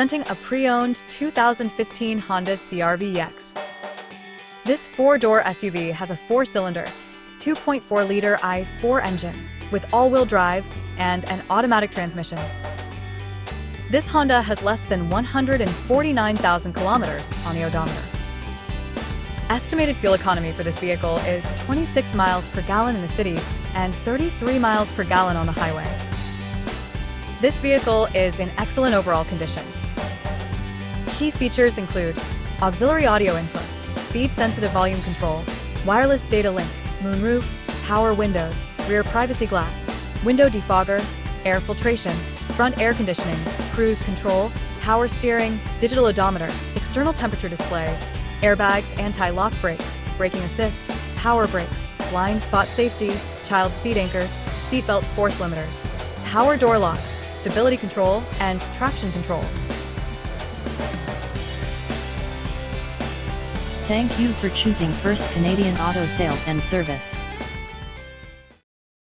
Presenting a pre-owned 2015 Honda CR-V EX. This four-door SUV has a four-cylinder, 2.4-liter i4 engine with all-wheel drive and an automatic transmission. This Honda has less than 149,000 kilometers on the odometer. Estimated fuel economy for this vehicle is 26 miles per gallon in the city and 33 miles per gallon on the highway. This vehicle is in excellent overall condition. Key features include auxiliary audio input, speed-sensitive volume control, wireless data link, moonroof, power windows, rear privacy glass, window defogger, air filtration, front air conditioning, cruise control, power steering, digital odometer, external temperature display, airbags, anti-lock brakes, braking assist, power brakes, blind spot safety, child seat anchors, seatbelt force limiters, power door locks, stability control, and traction control. Thank you for choosing First Canadian Auto Sales and Service.